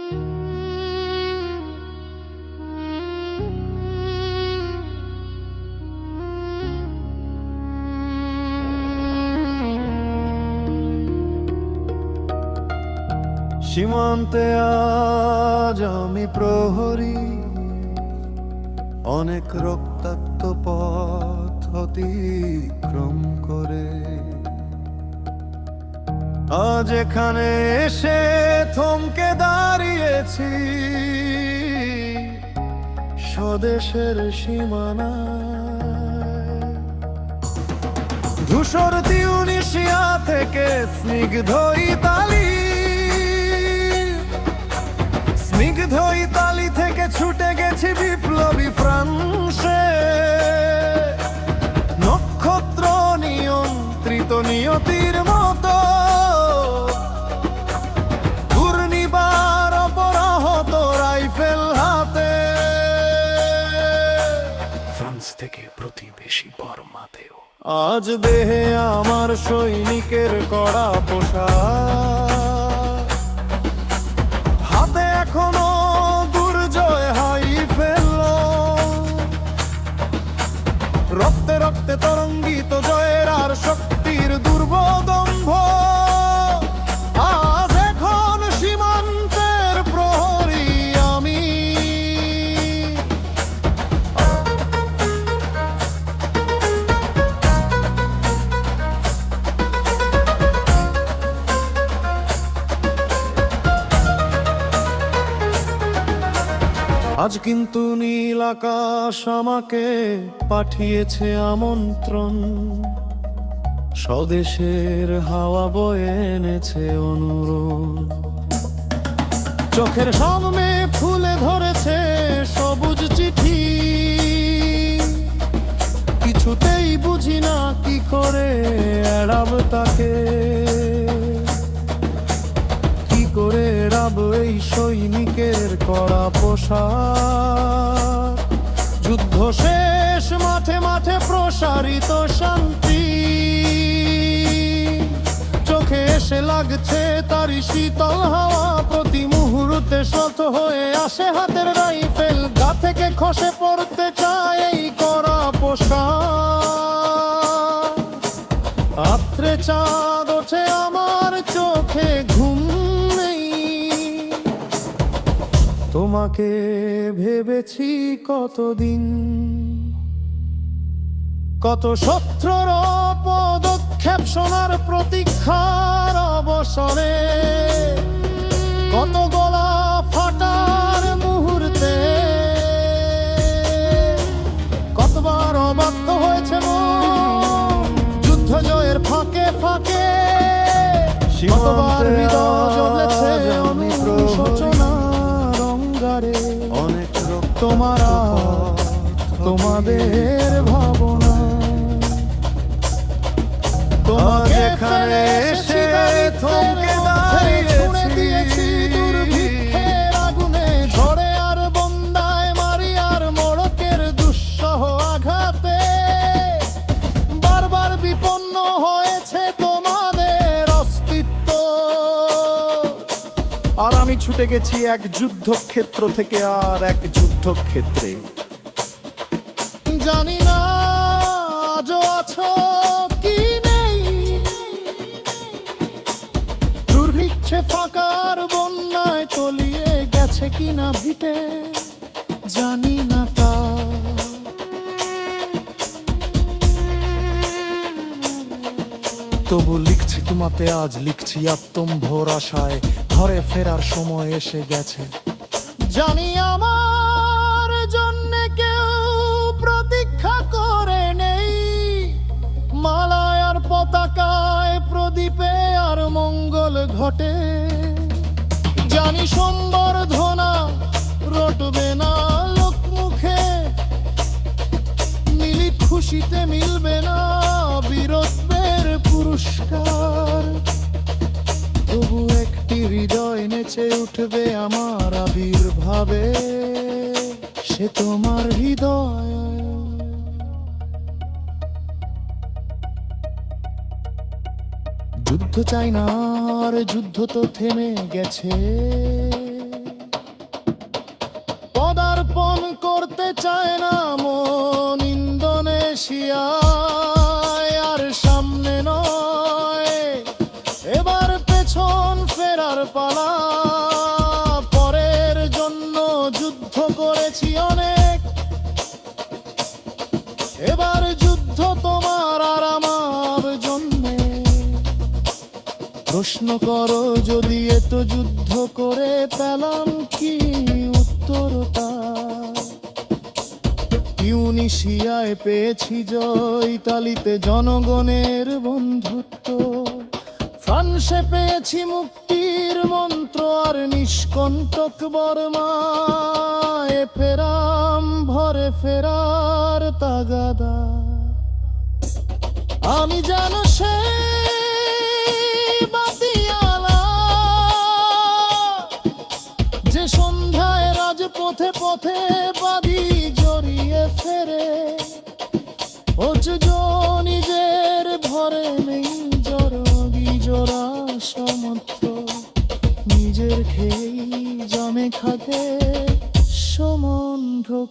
সীমান্তে আজ আমি প্রহরী, অনেক রক্তাক্ত পথ অতিক্রম করে আজ এখানে এসে থমকে দাঁড়িয়েছি স্বদেশের সীমানায়। ধূসর তিউনিসিয়া থেকে স্নিগ্ধ ইতালি থেকে ছুটে গেছি বিপ্লবী ফ্রান্সে। নক্ষত্র নিয়ন্ত্রিত নিয়তির মতো ঘূর্ণিবার অপরাহত রাইফেল হাতে, ফ্রান্স থেকে প্রতিবেশী বর্মাতেও আজ দেহে আমার সৈনিকের কড়া পোশাক, হাতে এখনো দুর্জয় হাই ফেলল, রক্তে রক্তে তরঙ্গিত জয়ের আর শক্তির দুর্বদম্ভ। আজ এখন সীমান্তের প্রহরী আমি, আজ কিন্তু নীল আকাশ আমাকে পাঠিয়েছে আমন্ত্রণ, স্বদেশের হাওয়া বয়ে এনেছে অনুরোধ। চোখের সামনে ফুলে ধরেছে সবুজ চিঠি, কিছুতেই বুঝি না কি করে এড়াব তাকে, কি করে এড়াব এই সৈনিকের কড়া পোশাক। যুদ্ধ শেষ, মাঠে মাঠে প্রসারিত শান্তি, চোখে এসে লাগছে তারই শীতল হাওয়া, প্রতি মুহূর্তে শত হয়ে আসে হাতের রাইফেল, গা থেকে খসে পড়তে চায় এই কড়া পোশাক। রাত্রে চাঁদ ওঠে আমার চোখে, ঘুম নেই, তোমাকে ভেবেছি কতদিন, কত শত্রুর পদক্ষেপ শোনার প্রতীক্ষার অবসরে, কত গলা ফাটার মুহূর্তে, কতবার অবাধ্য হয়েছে মন যুদ্ধ জয়ের ফাঁকে ফাঁকে, কতবার হৃদয় জ্বলেছে অনুশোচনার অঙ্গারে। অনেক তোমার তোমাদের ভাবনা, তোমাকে এখানে এসে থমকে দিয়েছি দুর্ভিক্ষের আগুনে, ঝড়ে আর বন্দায়, মারি আর মোড়কের দুঃসহ আঘাতে। বারবার বিপন্ন হয়েছে তোমাদের অস্তিত্ব, আর আমি ছুটে গেছি এক যুদ্ধক্ষেত্র থেকে আর এক যুদ্ধক্ষেত্রে। জানি না আজও আছো কি নেই, দুর্ভিক্ষে ফাঁকার বন্যায় তলিয়ে গেছে কিনা ভিটে, জানি না তা। তবু লিখছি তোমাতে আজ, লিখছি আত্মম্ভোর আশায়, ঘরে ফেরার সময় এসে গেছে। জানি আমার জন্যে কেউ প্রতীক্ষা করে নেই, মালায় আর পতাকায়, প্রদীপে আর মঙ্গল ঘটে। জানি সম্বর্ধনা রটবে না লোকমুখে, মিলিত খুশিতে মিলবে না বীরত্বের পুরস্কার। তবু একটি হৃদয় নেচে উঠবে আমার আবির্ভাবে, সে তোমার হৃদয়। যুদ্ধ চাই না আর, যুদ্ধ তো থেমে গেছে। চায় না মন ইন্দোনেশিয়ায়, আর সামনে নয় এবার পেছন ফেরার পালা। পরের জন্য যুদ্ধ করেছি অনেক, এবার যুদ্ধ তোমার আর আমার জন্যে। প্রশ্ন করো যদি এত যুদ্ধ করে পেলাম কি উত্তরতা। টিউনিশিয়ায় পেয়েছি জয়, ইতালিতে জনগণের বন্ধুত্ব, ফ্রান্সে পেয়েছি মুক্তির মন্ত্র, আর নিষ্কণ্টক বর্মায় ফেরাম ভরে ফেরার তাগাদা। আমি যেন সে বাতিয়ালা যে সন্ধ্যায় রাজপথে পথে বাদি জড়িয়ে ফেরে। নিজের ভরে নেই জরগি জোড়া সমর্থ, নিজের খেয়েই জমে থাকে সমন্ধকার।